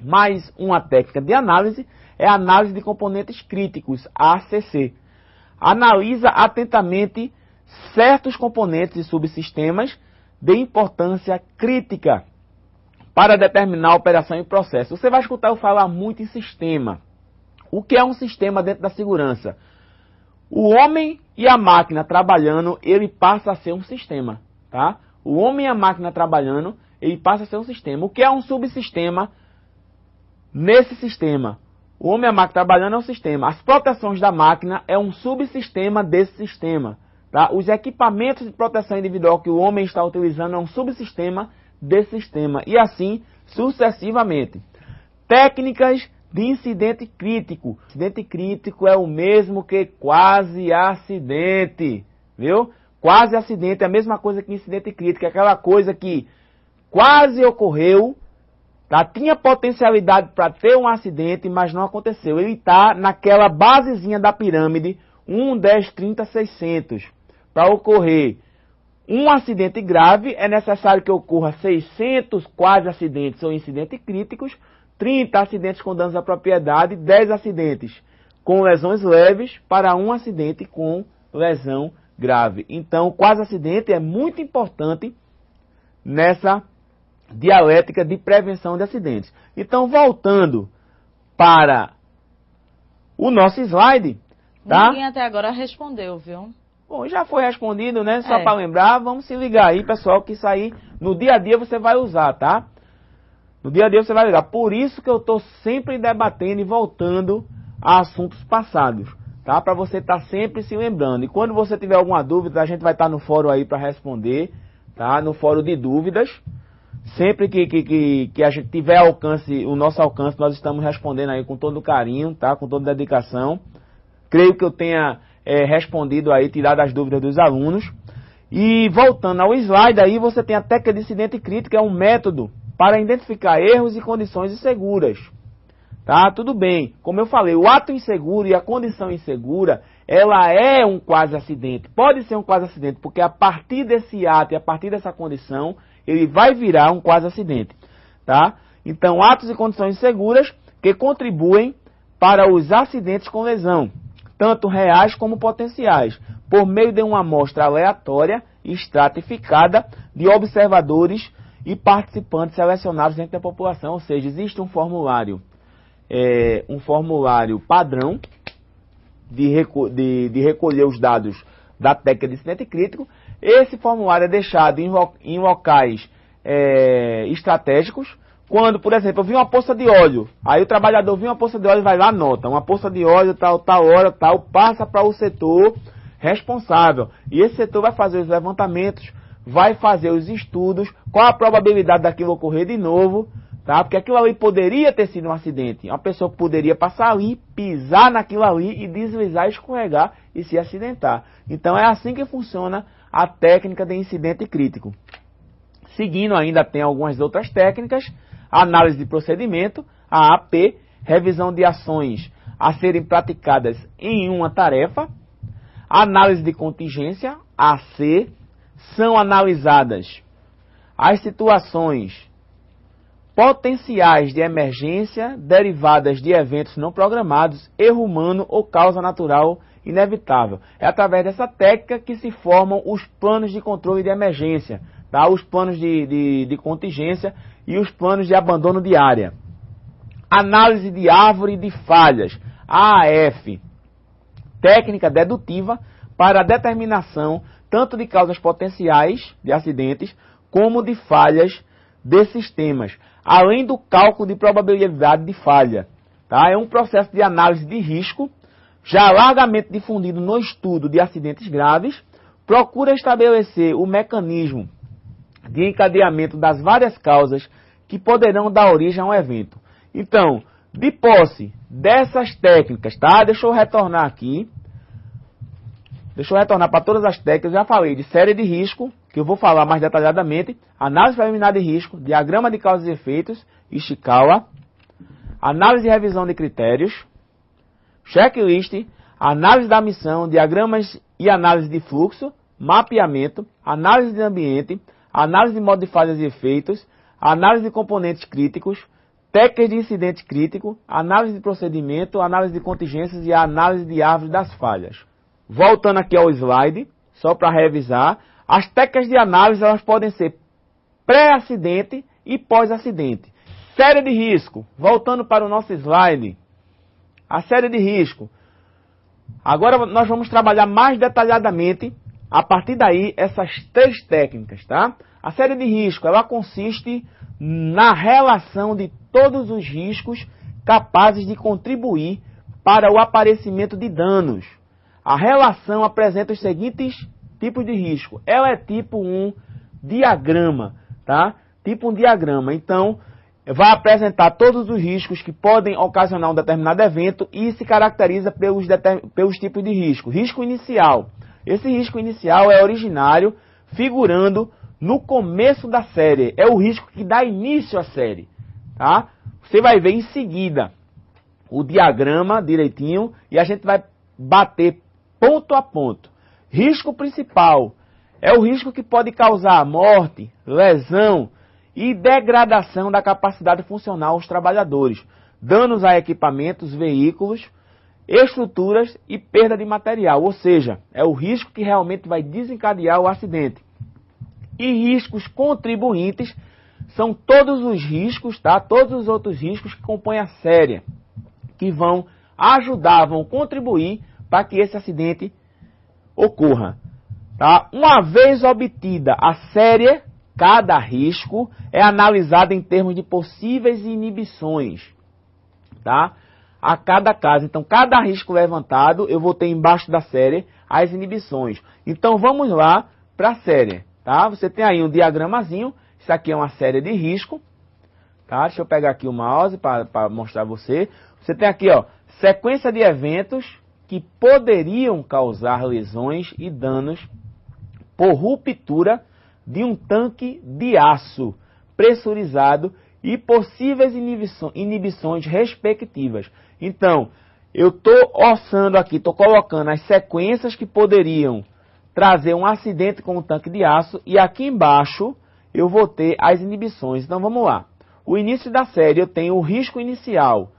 Mais uma técnica de análise é a análise de componentes críticos, ACC. Analisa atentamente certos componentes e subsistemas de importância crítica para determinar a operação e processo. Você vai escutar eu falar muito em sistema. O que é um sistema dentro da segurança? O homem e a máquina trabalhando, ele passa a ser um sistema, tá? O homem e a máquina trabalhando, ele passa a ser um sistema. O que é um subsistema nesse sistema? O homem e a máquina trabalhando é um sistema. As proteções da máquina é um subsistema desse sistema, tá? Os equipamentos de proteção individual que o homem está utilizando é um subsistema desse sistema. E assim sucessivamente. Técnicas de incidente crítico. Incidente crítico é o mesmo que quase acidente, viu? Quase acidente é a mesma coisa que incidente crítico, é aquela coisa que quase ocorreu, tá? Tinha potencialidade para ter um acidente, mas não aconteceu. Ele está naquela basezinha da pirâmide, 1, 10, 30, 600. Para ocorrer um acidente grave, é necessário que ocorra 600 quase acidentes ou incidentes críticos, 30 acidentes com danos à propriedade, 10 acidentes com lesões leves para um acidente com lesão grave. Então, quase acidente é muito importante nessa dialética de prevenção de acidentes. Então, voltando para o nosso slide, tá? Ninguém até agora respondeu, viu? Bom, já foi respondido, né? Só para lembrar, vamos se ligar aí, pessoal, que isso aí no dia a dia você vai usar, tá? No dia a dia você vai ligar. Por isso que eu estou sempre debatendo e voltando a assuntos passados, tá? Para você estar sempre se lembrando. E quando você tiver alguma dúvida, a gente vai estar no fórum aí para responder, tá? No fórum de dúvidas. Sempre que a gente tiver alcance, o nosso alcance, nós estamos respondendo aí com todo carinho, tá? Com toda dedicação. Creio que eu tenha respondido aí, tirado as dúvidas dos alunos. E voltando ao slide aí, você tem a técnica de incidente crítico, é um método para identificar erros e condições inseguras. Tá? Tudo bem. Como eu falei, o ato inseguro e a condição insegura, ela é um quase acidente. Pode ser um quase acidente, porque a partir desse ato e a partir dessa condição, ele vai virar um quase acidente. Tá? Então, atos e condições inseguras que contribuem para os acidentes com lesão, tanto reais como potenciais, por meio de uma amostra aleatória e estratificada de observadores e participantes selecionados dentro da população. Ou seja, existe um formulário padrão de recolher os dados da técnica de incidente crítico. Esse formulário é deixado em locais estratégicos. Quando, por exemplo, eu vi uma poça de óleo, aí o trabalhador viu uma poça de óleo e vai lá, anota, uma poça de óleo, tal hora, tal, passa para o setor responsável. E esse setor vai fazer os levantamentos, vai fazer os estudos, qual a probabilidade daquilo ocorrer de novo, tá? Porque aquilo ali poderia ter sido um acidente. Uma pessoa poderia passar ali, pisar naquilo ali e deslizar, escorregar e se acidentar. Então é assim que funciona a técnica de incidente crítico. Seguindo ainda tem algumas outras técnicas, análise de procedimento, a AP, revisão de ações a serem praticadas em uma tarefa, análise de contingência, AC, são analisadas as situações potenciais de emergência derivadas de eventos não programados, erro humano ou causa natural inevitável. É através dessa técnica que se formam os planos de controle de emergência, tá? Os planos de contingência e os planos de abandono de área. Análise de árvore de falhas, AAF, técnica dedutiva para a determinação tanto de causas potenciais de acidentes, como de falhas de sistemas, além do cálculo de probabilidade de falha. Tá? É um processo de análise de risco, já largamente difundido no estudo de acidentes graves, procura estabelecer o mecanismo de encadeamento das várias causas que poderão dar origem a um evento. Então, de posse dessas técnicas, tá? Deixa eu retornar aqui. Deixa eu retornar para todas as técnicas. Eu já falei de série de risco, que eu vou falar mais detalhadamente. Análise preliminar de risco, diagrama de causas e efeitos, Ishikawa. Análise e revisão de critérios. Checklist, análise da missão, diagramas e análise de fluxo, mapeamento, análise de ambiente, análise de modo de falhas e efeitos, análise de componentes críticos, técnicas de incidente crítico, análise de procedimento, análise de contingências e a análise de árvore das falhas. Voltando aqui ao slide, só para revisar, as técnicas de análise elas podem ser pré-acidente e pós-acidente. Série de risco, voltando para o nosso slide, a série de risco. Agora nós vamos trabalhar mais detalhadamente, a partir daí, essas 3 técnicas, tá? A série de risco, ela consiste na relação de todos os riscos capazes de contribuir para o aparecimento de danos. A relação apresenta os seguintes tipos de risco. Ela é tipo um diagrama, tá? Tipo um diagrama. Então, vai apresentar todos os riscos que podem ocasionar um determinado evento e se caracteriza pelos tipos de risco. Risco inicial. Esse risco inicial é originário, figurando no começo da série. É o risco que dá início à série, tá? Você vai ver em seguida o diagrama direitinho e a gente vai bater ponto a ponto. Risco principal é o risco que pode causar morte, lesão e degradação da capacidade funcional aos trabalhadores, danos a equipamentos, veículos, estruturas e perda de material, ou seja, é o risco que realmente vai desencadear o acidente. E riscos contribuintes são todos os riscos, tá? Todos os outros riscos que compõem a série, que vão ajudar, vão contribuir para que esse acidente ocorra, tá? Uma vez obtida a série, cada risco é analisado em termos de possíveis inibições, tá? A cada caso. Então, cada risco levantado, eu vou ter embaixo da série as inibições. Então, vamos lá para a série, tá? Você tem aí um diagramazinho. Isso aqui é uma série de risco, tá? Deixa eu pegar aqui o mouse para mostrar a você. Você tem aqui, ó, sequência de eventos que poderiam causar lesões e danos por ruptura de um tanque de aço pressurizado e possíveis inibições respectivas. Então, eu estou orçando aqui, estou colocando as sequências que poderiam trazer um acidente com um tanque de aço e aqui embaixo eu vou ter as inibições. Então, vamos lá. O início da série, eu tenho o risco inicial.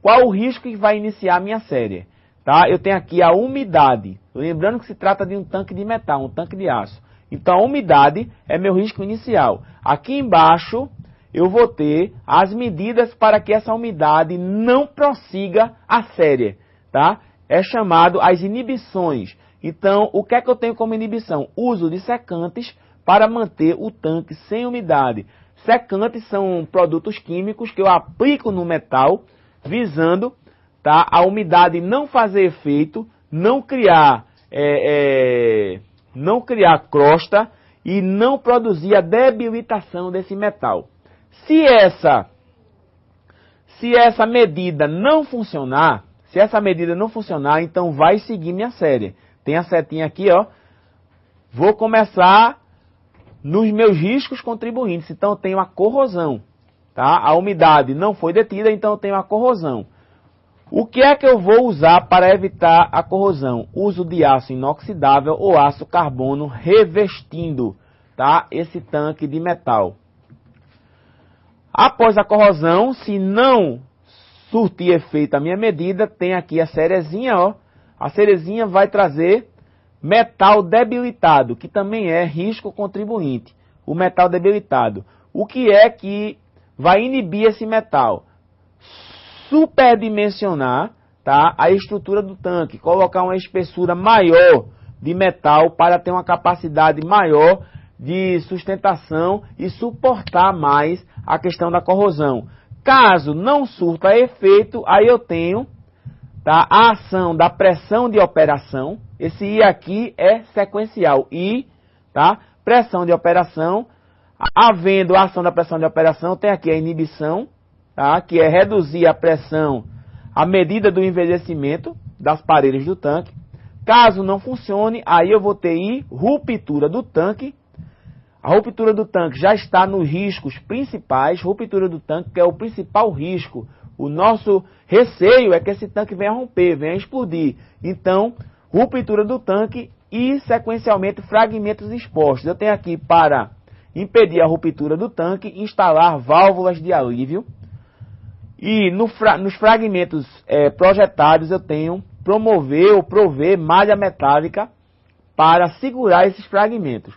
Qual o risco que vai iniciar a minha série? Tá? Eu tenho aqui a umidade. Lembrando que se trata de um tanque de metal, um tanque de aço. Então, a umidade é meu risco inicial. Aqui embaixo, eu vou ter as medidas para que essa umidade não prossiga a série, tá? É chamado as inibições. Então, o que é que eu tenho como inibição? Uso de secantes para manter o tanque sem umidade. Secantes são produtos químicos que eu aplico no metal, visando, tá, a umidade não fazer efeito, não criar crosta e não produzir a debilitação desse metal. Se essa medida não funcionar, então vai seguir minha série. Tem a setinha aqui, ó. Vou começar nos meus riscos contribuintes. Então eu tenho a corrosão, tá? A umidade não foi detida, então eu tenho a corrosão. O que é que eu vou usar para evitar a corrosão? Uso de aço inoxidável ou aço carbono revestindo, tá, esse tanque de metal. Após a corrosão, se não surtir efeito a minha medida, tem aqui a cerezinha, ó. A cerezinha vai trazer metal debilitado, que também é risco contribuinte. O metal debilitado. O que é que vai inibir esse metal? Superdimensionar, tá, a estrutura do tanque. Colocar uma espessura maior de metal para ter uma capacidade maior de sustentação e suportar mais a questão da corrosão. Caso não surta efeito, aí eu tenho, tá, a ação da pressão de operação. Esse I aqui é sequencial. I, tá, pressão de operação. Havendo a ação da pressão de operação, tem aqui a inibição, tá, que é reduzir a pressão à medida do envelhecimento das paredes do tanque. Caso não funcione, aí eu vou ter I, ruptura do tanque. A ruptura do tanque já está nos riscos principais. Ruptura do tanque, que é o principal risco. O nosso receio é que esse tanque venha a romper, venha a explodir. Então, ruptura do tanque e, sequencialmente, fragmentos expostos. Eu tenho aqui, para impedir a ruptura do tanque, instalar válvulas de alívio. E nos fragmentos projetados eu tenho promover ou prover malha metálica para segurar esses fragmentos.